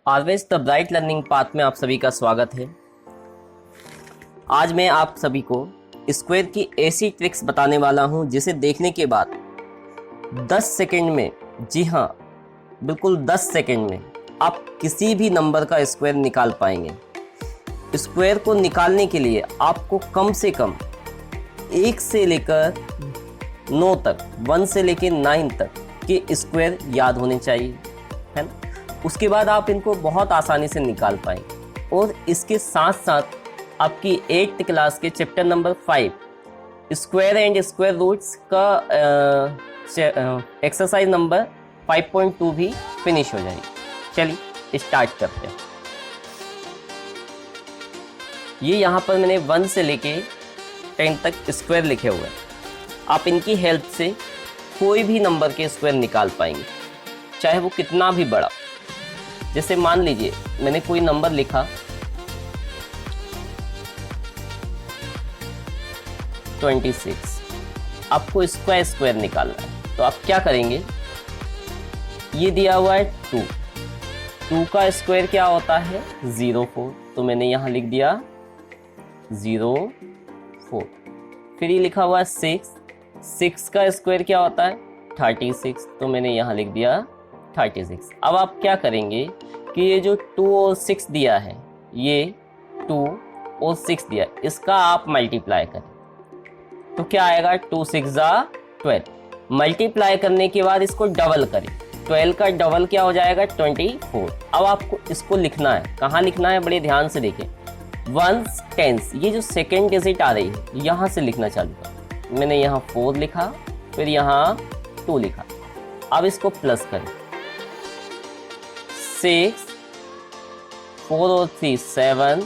Always the bright learning path में आप सभी का स्वागत है। आज मैं आप सभी को स्क्वायर की ऐसी ट्रिक्स बताने वाला हूं जिसे देखने के बाद 10 सेकंड में, जी हाँ बिल्कुल 10 सेकंड में आप किसी भी नंबर का स्क्वायर निकाल पाएंगे। स्क्वायर को निकालने के लिए आपको कम से कम 1 से लेकर 9 तक, 1 से लेकर 9 तक के स्क्वायर याद होने चाहिए, है ना। उसके बाद आप इनको बहुत आसानी से निकाल पाएंगे। और इसके साथ साथ आपकी 8th क्लास के chapter number 5 square and square roots का एक्सरसाइज नंबर 5.2 भी फिनिश हो जाएगी। चलिए स्टार्ट करते हैं। ये यहाँ पर मैंने 1 से लेके 10 तक स्क्वायर लिखे हुए हैं। आप इनकी हेल्प से कोई भी नंबर के स्क्वायर निकाल पाएंगे, चाहे वो कितना भी बड़ा। जैसे मान लीजिए मैंने कोई नंबर लिखा 26, आपको इसका स्क्वायर निकालना है। तो आप क्या करेंगे, ये दिया हुआ है 2 का स्क्वायर क्या होता है 04, तो मैंने यहाँ लिख दिया 04। फिर ये लिखा हुआ है 6 का स्क्वायर क्या होता है 36, तो मैंने यहाँ लिख दिया 36। अब आप क्या करेंगे कि ये जो 2 और 6 दिया है, ये 2 और 6 दिया, इसका आप मल्टीप्लाई करें तो क्या आएगा 2 6 12। मल्टीप्लाई करने के बाद इसको डबल करें, 12 का डबल क्या हो जाएगा 24। अब आपको इसको लिखना है, कहाँ लिखना है बड़े ध्यान से देखें, 1s 10s, ये जो सेकेंड डिजिट आ रही है यहाँ से लिखना चालू कर। मैंने यहाँ 4 लिखा, फिर यहाँ 2 लिखा। अब इसको प्लस करें, 6, 4 और 3 7,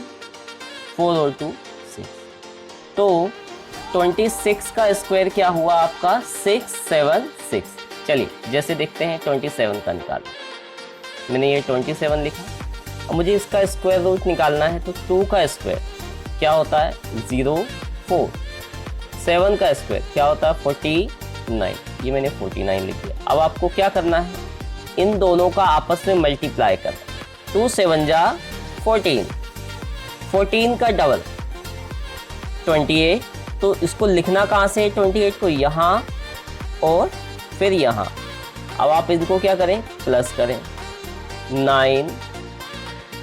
4 और 2 6, तो 26 का स्क्वायर क्या हुआ आपका 676। चलिए जैसे देखते हैं 27 का निकालना। मैंने ये 27 लिखा। अब मुझे इसका स्क्वायर रूट निकालना है, तो 2 का स्क्वायर क्या होता है 04, 7 का स्क्वायर क्या होता है 49, ये मैंने 49 लिख दिया। अब आपको क्या करना है, इन दोनों का आपस में मल्टीप्लाई करना। 2 7 14, 14 का डबल 28, तो इसको लिखना कहाँ से है 28 को, यहाँ और फिर यहाँ। अब आप इनको क्या करें प्लस करें, 9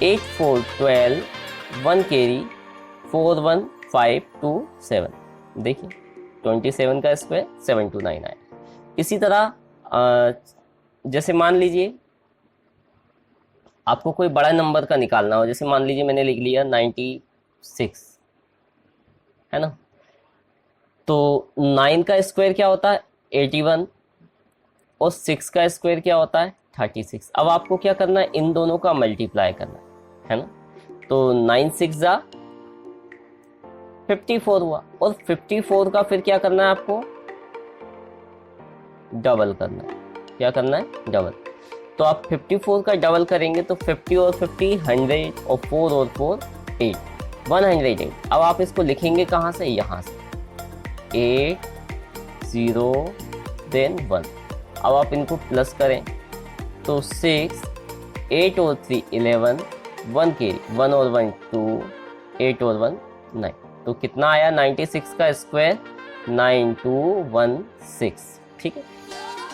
8 4 12, 1 कैरी 4 1 5 2 7। देखिए 27 का स्क्वायर 729 आया। इसी तरह जैसे मान लीजिए आपको कोई बड़ा नंबर का निकालना हो, जैसे मान लीजिए मैंने लिख लिया 96, है ना। तो 9 का स्क्वायर क्या होता है 81 और 6 का स्क्वायर क्या होता है 36। अब आपको क्या करना है, इन दोनों का मल्टीप्लाई करना है ना। तो 9 6 54 हुआ, और 54 का फिर क्या करना है आपको डबल करना है। क्या करना है डबल, तो आप 54 का डबल करेंगे तो 50 और 50 100, और 4 और 4 8, 108। अब आप इसको लिखेंगे कहाँ से, यहाँ से 8 0 देन 1। अब आप इनको प्लस करें तो 6 8 और 3 11, 1 कैरी 1 और 1 2, 8 और 1 9, तो कितना आया 96 का स्क्वायर 9216। ठीक है,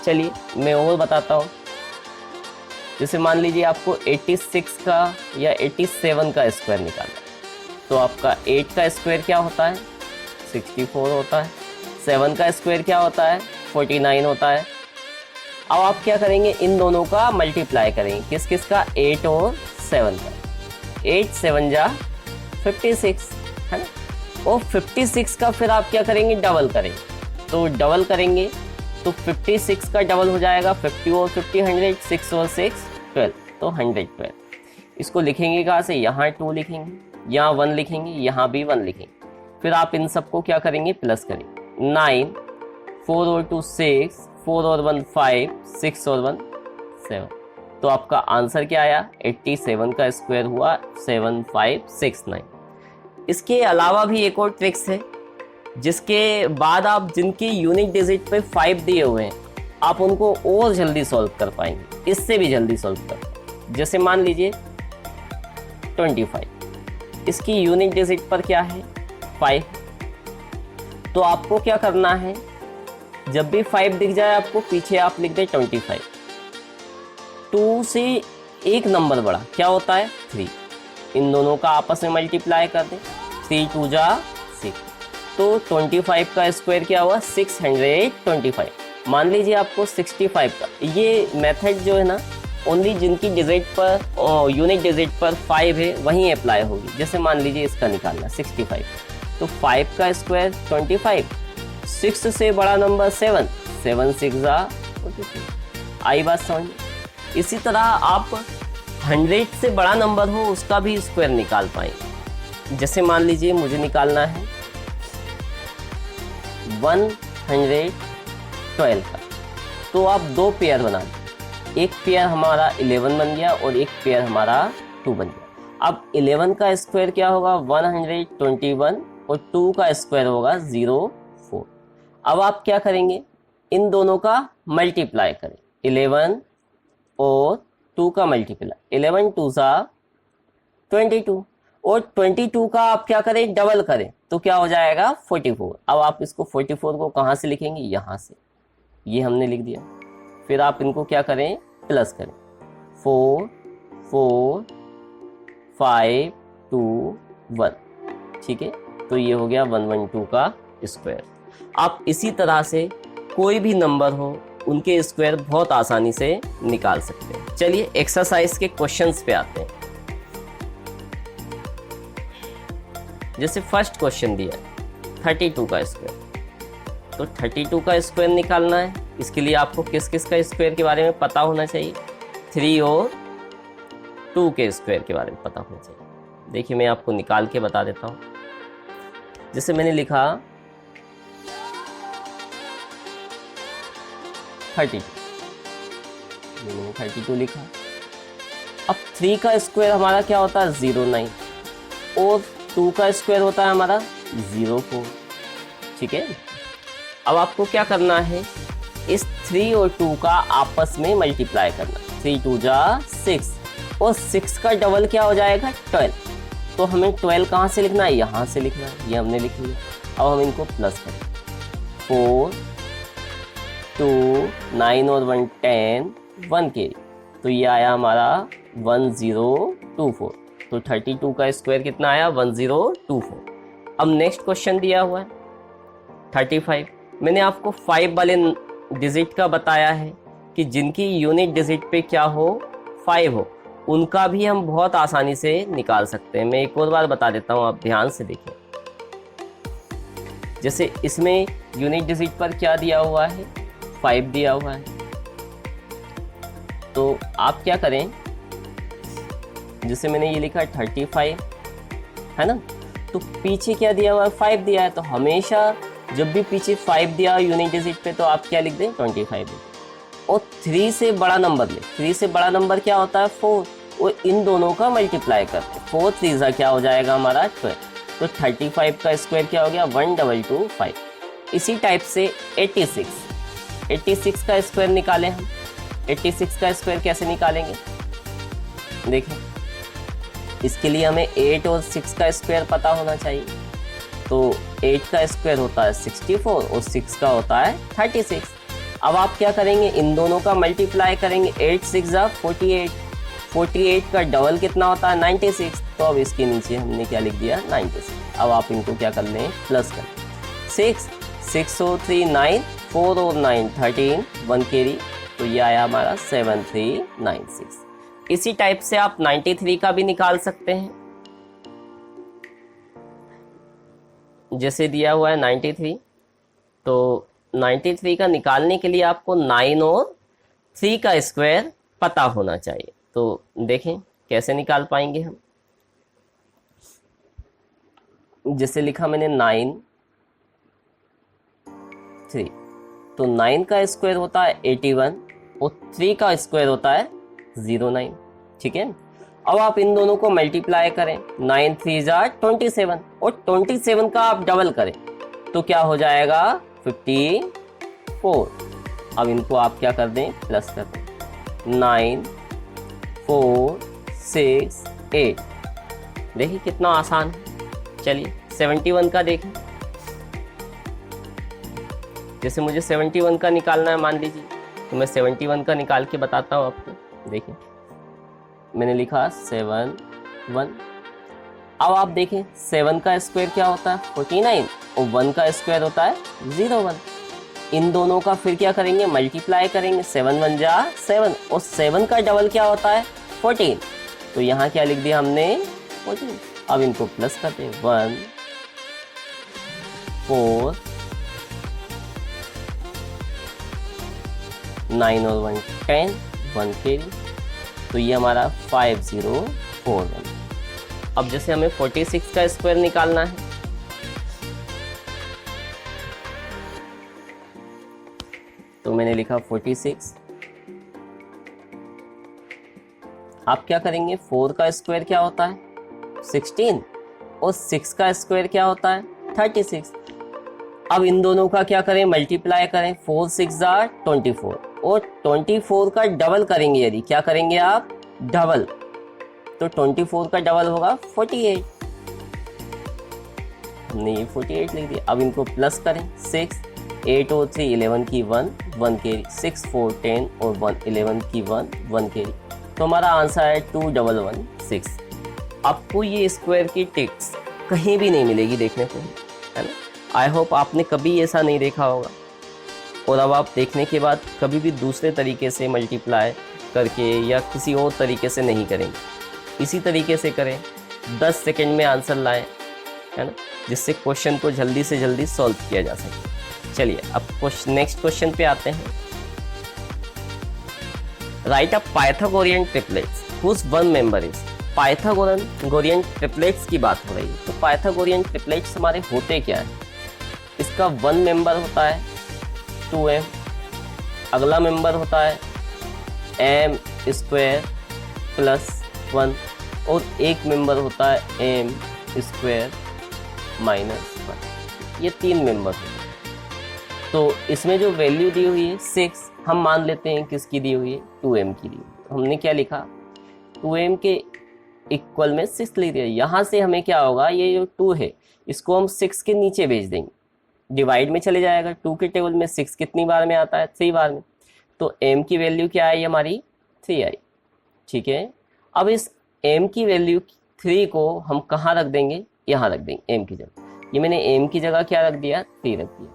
चलिए मैं और बताता हूँ। जैसे मान लीजिए आपको 86 का या 87 का स्क्वायर निकालना है, तो आपका 8 का स्क्वायर क्या होता है 64 होता है, 7 का स्क्वायर क्या होता है 49 होता है। अब आप क्या करेंगे, इन दोनों का मल्टीप्लाई करेंगे, किस किस का 8 और 7 का, 8 7 56, है ना। और 56 का फिर आप क्या करेंगे डबल करेंगे, तो डबल करेंगे तो 56 का डबल हो जाएगा 50 और 50 100, 6 और 6 12, तो 112। इसको लिखेंगे कहाँ से, यहाँ 2 लिखेंगे, यहाँ 1 लिखेंगे, यहाँ भी 1 लिखेंगे। फिर आप इन सबको क्या करेंगे प्लस करेंगे, 9 4 और 2 6, 4 और 1 5, 6 और 1 7। तो आपका आंसर क्या आया 87 का स्क्वायर हुआ 7569। इसके अलावा भी एक और ट्रिक्स है, जिसके बाद आप जिनकी यूनिक डिजिट पे 5 दिए हुए हैं आप उनको और जल्दी सॉल्व कर पाएंगे, इससे भी जल्दी सॉल्व कर। जैसे मान लीजिए 25। इसकी यूनिट डिजिट पर क्या है 5। तो आपको क्या करना है, जब भी 5 दिख जाए आपको पीछे आप लिख दे 25। 2 से एक नंबर बड़ा क्या होता है 3, इन दोनों का आपस में मल्टीप्लाई कर दें, 3 2 जा 6। तो 25 का स्क्वायर क्या हुआ 625। मान लीजिए आपको 65 का, ये मेथड जो है ना ओनली जिनकी डिजिट पर यूनिट डिजिट पर 5 है वहीं अप्लाई होगी। जैसे मान लीजिए इसका निकालना 65, तो 5 का स्क्वायर 25, 6 से बड़ा नंबर 7, 7 6 जा 42। आई बात समझ। इसी तरह आप 100 से बड़ा नंबर हो उसका भी स्क्वायर निकाल पाएंगे। जैसे मान लीजिए मुझे निकालना है 112 का, तो आप दो पेयर बना लें, एक पेयर हमारा 11 बन गया और एक पेयर हमारा 2 बन गया। अब 11 का स्क्वायर क्या होगा 121 और 2 का स्क्वायर होगा 04। अब आप क्या करेंगे, इन दोनों का मल्टीप्लाई करें, 11 और 2 का मल्टीप्लाई, 11 2 सा 22 और 22 का आप क्या करें डबल करें तो क्या हो जाएगा 44। अब आप इसको 44 को कहाँ से लिखेंगे, यहाँ से, ये हमने लिख दिया। फिर आप इनको क्या करें प्लस करें, 4 4 5 2 1, ठीक है। तो ये हो गया 112 का स्क्वायर। आप इसी तरह से कोई भी नंबर हो उनके स्क्वायर बहुत आसानी से निकाल सकते हैं। चलिए एक्सरसाइज के क्वेश्चंस पे आते हैं। जैसे फर्स्ट क्वेश्चन दिया 32 का स्क्वायर, तो 32 का स्क्वायर निकालना है। इसके लिए आपको किस किस का स्क्वायर के बारे में पता होना चाहिए, 3 और 2 के स्क्वायर के बारे में पता होना चाहिए। देखिए मैं आपको निकाल के बता देता हूँ। जैसे मैंने लिखा 32, मैंने 32 लिखा। अब 3 का स्क्वायर हमारा क्या होता है 09 और 2 का स्क्वायर होता है हमारा 04, ठीक है। अब आपको क्या करना है, इस 3 और 2 का आपस में मल्टीप्लाई करना, 3 2 जा 6 और 6 का डबल क्या हो जाएगा 12। तो हमें 12 कहाँ से लिखना है, यहाँ से लिखना है, ये हमने लिख लिया। अब हम इनको प्लस करें, 4 2 9 और 1 10 1 कैरी, तो ये आया हमारा 1024। तो 32 का स्क्वायर कितना आया 1024। अब नेक्स्ट क्वेश्चन दिया हुआ है 35। मैंने आपको 5 वाले डिजिट का बताया है कि जिनकी यूनिट डिजिट पे क्या हो 5 हो, उनका भी हम बहुत आसानी से निकाल सकते हैं। मैं एक और बार बता देता हूँ, आप ध्यान से देखें। जैसे इसमें यूनिट डिजिट पर क्या दिया हुआ है 5 दिया हुआ है, तो आप क्या करें, जैसे मैंने ये लिखा 35 है ना, तो पीछे क्या दिया हुआ है 5 दिया है, तो हमेशा जब भी पीछे 5 दिया यूनिट डिजिट पे तो आप क्या लिख दें 25 दें। और 3 से बड़ा नंबर ले, 3 से बड़ा नंबर क्या होता है 4, और इन दोनों का मल्टीप्लाई करते, 4 3 सा क्या हो जाएगा हमारा 12। तो 35 का स्क्वायर क्या हो गया 1225। इसी टाइप से 86 का स्क्वायर निकालें हम। 86 का स्क्वायर कैसे निकालेंगे, देखें। इसके लिए हमें 8 और 6 का स्क्वायर पता होना चाहिए। तो 8 का स्क्वायर होता है 64 और 6 का होता है 36। अब आप क्या करेंगे, इन दोनों का मल्टीप्लाई करेंगे, 8 6 जा 48, 48 का डबल कितना होता है 96। तो अब इसके नीचे हमने क्या लिख दिया 96। अब आप इनको क्या कर लें प्लस कर, 6 6 और 3 9, 4 और 9 13 1 कैरी, तो ये आया हमारा 7396। इसी टाइप से आप 93 का भी निकाल सकते हैं। जैसे दिया हुआ है 93, तो 93 का निकालने के लिए आपको 9 और 3 का स्क्वायर पता होना चाहिए। तो देखें कैसे निकाल पाएंगे हम। जैसे लिखा मैंने 9 3, तो 9 का स्क्वायर होता है 81 और 3 का स्क्वायर होता है 09, ठीक है। अब आप इन दोनों को मल्टीप्लाई करें, 9 3 जा 27 और 27 का आप डबल करें तो क्या हो जाएगा 54। अब इनको आप क्या कर दें प्लस कर दें, 9 4 6 8 देखिए कितना आसान है। चलिए 71 का देखें। जैसे मुझे 71 का निकालना है मान लीजिए, तो मैं 71 का निकाल के बताता हूँ आपको। देखिए मैंने लिखा 7 1। अब आप देखें 7 का स्क्वायर क्या होता है 49 और 1 का स्क्वायर होता है 01। इन दोनों का फिर क्या करेंगे, मल्टीप्लाई करेंगे। 7 1 जा 7 और 7 का डबल क्या होता है 14। तो यहाँ क्या लिख दिया हमने 14। अब इनको प्लस करते हैं 1 4 9 और 1 10 1 कैरी। तो ये हमारा 5041। अब जैसे हमें 46 का स्क्वायर निकालना है, तो मैंने लिखा 46। आप क्या करेंगे, 4 का स्क्वायर क्या होता है 16 और 6 का स्क्वायर क्या होता है 36। अब इन दोनों का क्या करें, मल्टीप्लाई करें। 4 6 जार 24 और 24 का डबल करेंगे। यदि क्या करेंगे आप, डबल, तो 24 का डबल होगा 48। नहीं 48 लिख दिया। अब इनको प्लस करें। 6 8 और 3 11 की 1 1 कैरी। 6 4 10 और 1 11 की 1 1 कैरी। तो हमारा आंसर है 2116। आपको ये स्क्वायर की टिक्स कहीं भी नहीं मिलेगी देखने को, है ना। आई होप आपने कभी ऐसा नहीं देखा होगा, और अब आप देखने के बाद कभी भी दूसरे तरीके से मल्टीप्लाई करके या किसी और तरीके से नहीं करेंगे। इसी तरीके से करें, 10 सेकंड में आंसर लाएं, है ना, जिससे क्वेश्चन को जल्दी से जल्दी सॉल्व किया जा सके। चलिए अब नेक्स्ट क्वेश्चन पे आते हैं। Write a Pythagorean triplets whose one member is. Pythagorean triplets की बात हो रही है, तो पाइथागोरियन ट्रिपलेट्स हमारे होते क्या है। इसका वन मेंबर होता है 2m, अगला मेंबर होता है m स्क्वायर प्लस 1 और एक मेंबर होता है m स्क्वायर माइनस 1। ये 3 मेंबर होते हैं। तो इसमें जो वैल्यू दी हुई है 6, हम मान लेते हैं किसकी दी हुई है 2m की दी हुई है। तो हमने क्या लिखा, 2m के इक्वल में 6 लिख दिया। यहाँ से हमें क्या होगा, ये जो 2 है इसको हम 6 के नीचे भेज देंगे, डिवाइड में चले जाएगा। 2 के टेबल में 6 कितनी बार में आता है 3 बार में। तो m की वैल्यू क्या आई हमारी 3 आई, ठीक है। अब इस m की वैल्यू 3 को हम कहाँ रख देंगे, यहाँ रख देंगे m की जगह। ये मैंने m की जगह क्या रख दिया 3 रख दिया।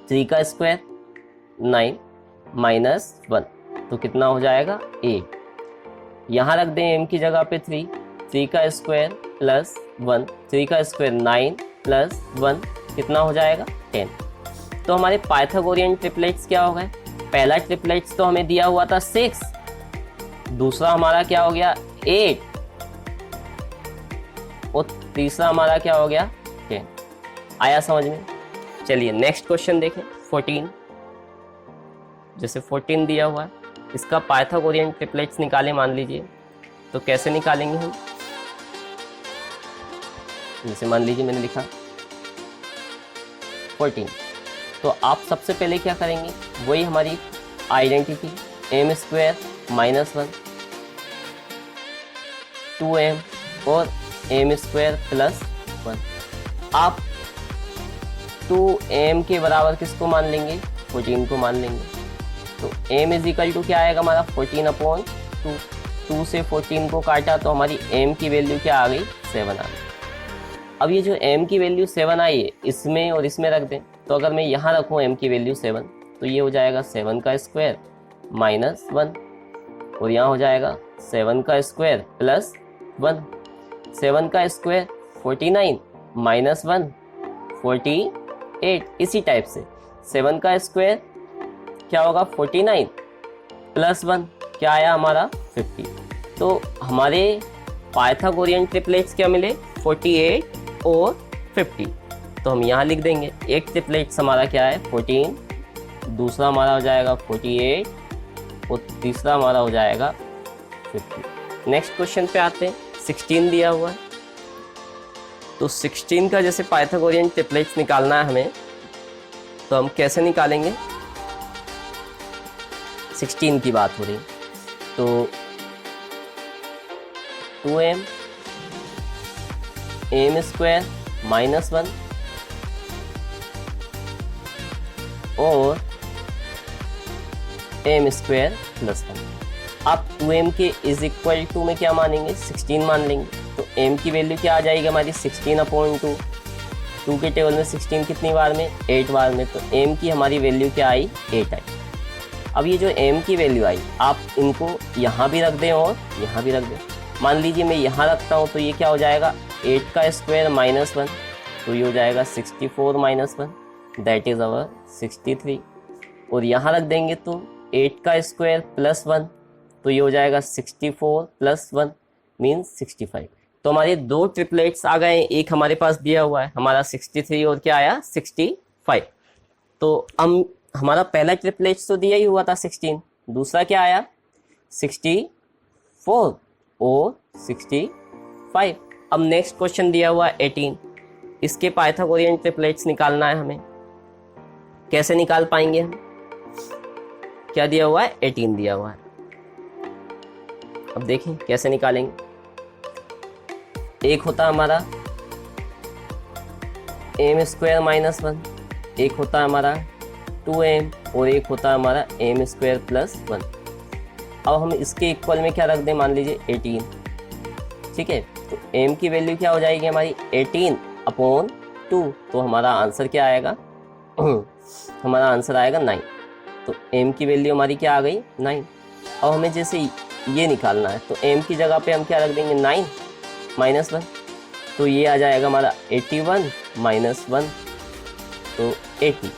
3 का स्क्वायर 9 माइनस 1 तो कितना हो जाएगा 8। यहाँ रख दें m की जगह पे 3। 3 का स्क्वायर प्लस 1, 3 का स्क्वायर 9 प्लस 1 कितना हो जाएगा 10। तो हमारे पाइथागोरियन ट्रिपलेट्स क्या हो गए, पहला ट्रिपलेट्स तो हमें दिया हुआ था 6, दूसरा हमारा क्या हो गया 8 और तीसरा हमारा क्या हो गया 10। आया समझ में। चलिए नेक्स्ट क्वेश्चन देखें 14। जैसे 14 दिया हुआ है, इसका पाइथागोरियन ट्रिपलेट्स निकालें मान लीजिए, तो कैसे निकालेंगे हम। जैसे मान लीजिए मैंने लिखा 14, तो आप सबसे पहले क्या करेंगे, वही हमारी identity m square minus 1 2m और m स्क्वायर प्लस 1। आप 2m के बराबर किसको मान लेंगे 14 को मान लेंगे। तो m इज इक्वल टू क्या आएगा हमारा 14/2। 2 से 14 को काटा तो हमारी m की वैल्यू क्या आ गई 7 आ गई। अब ये जो m की वैल्यू 7 आई है, इसमें और इसमें रख दें। तो अगर मैं यहाँ रखूँ m की वैल्यू 7, तो ये हो जाएगा 7 का स्क्वायर माइनस 1 और यहाँ हो जाएगा 7 का स्क्वायर प्लस 1। 7 का स्क्वायर 49 माइनस 1 48। इसी टाइप से 7 का स्क्वायर क्या होगा 49 प्लस 1 क्या आया हमारा 50। तो हमारे पाइथागोरियन ट्रिपलेट्स क्या मिले 48 और 50। तो हम यहाँ लिख देंगे, एक ट्रिपलेट्स हमारा क्या है 14, दूसरा हमारा हो जाएगा 48 और तीसरा हमारा हो जाएगा 50। नेक्स्ट क्वेश्चन पे आते हैं। 16 दिया हुआ है, तो 16 का जैसे पाइथागोरियन ट्रिपलेट्स निकालना है हमें, तो हम कैसे निकालेंगे। 16 की बात हो रही, तो 2m एम स्क्वायर माइनस 1 और एम स्क्वायर प्लस 1। आप 2m के इज इक्वल टू में क्या मानेंगे, 16 मान लेंगे। तो m की वैल्यू क्या आ जाएगी हमारी 16/2। 2 के टेबल में 16 कितनी बार में, 8 बार में। तो m की हमारी वैल्यू क्या आई, 8 आई। अब ये जो m की वैल्यू आई, आप इनको यहाँ भी रख दें और यहाँ भी रख दें। मान लीजिए मैं यहाँ रखता हूँ तो ये क्या हो जाएगा, 8 का स्क्वायर माइनस 1, तो ये हो जाएगा 64 माइनस 1, दैट इज अवर 63। और यहाँ रख देंगे तो 8 का स्क्वायर प्लस 1, तो ये हो जाएगा 64 प्लस 1 मीन्स 65। तो हमारे दो ट्रिपलेट्स आ गए, एक हमारे पास दिया हुआ है हमारा 63 और क्या आया 65। तो हम हमारा पहला ट्रिपलेट्स तो दिया ही हुआ था 16, दूसरा क्या आया 64 और 65। अब नेक्स्ट क्वेश्चन दिया हुआ है 18, इसके पाइथागोरियन ट्रिपलेट्स निकालना है हमें। कैसे निकाल पाएंगे हम, क्या दिया हुआ है 18 दिया हुआ है। अब देखें कैसे निकालेंगे। एक होता हमारा एम स्क्वायर माइनस 1, एक होता हमारा 2m और एक होता हमारा एम स्क्वायर प्लस 1। अब हम इसके इक्वल में क्या रख दें, मान लीजिए 18, ठीक है। तो m की वैल्यू क्या हो जाएगी हमारी 18/2, तो हमारा आंसर क्या आएगा हमारा आंसर आएगा 9। तो m की वैल्यू हमारी क्या आ गई 9। अब हमें जैसे ये निकालना है तो m की जगह पे हम क्या रख देंगे 9 माइनस 1, तो ये आ जाएगा हमारा 81 माइनस 1, तो 80,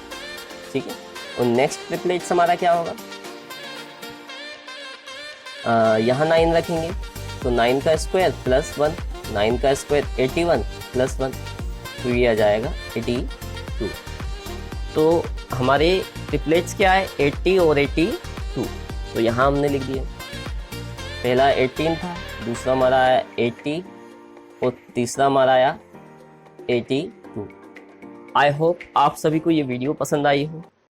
ठीक है। और नेक्स्ट ट्रिपलेट्स हमारा क्या होगा, यहाँ 9 रखेंगे तो 9 का स्क्वायर प्लस 1, 9 का स्क्वायर 81 प्लस 1, तो ये आ जाएगा 82। तो हमारे ट्रिपलेट्स क्या है 80 और 82, तो यहाँ हमने लिख दिया। पहला 18 था, दूसरा हमारा आया 80 और तीसरा हमारा आया 82। आई होप आप सभी को ये वीडियो पसंद आई हो।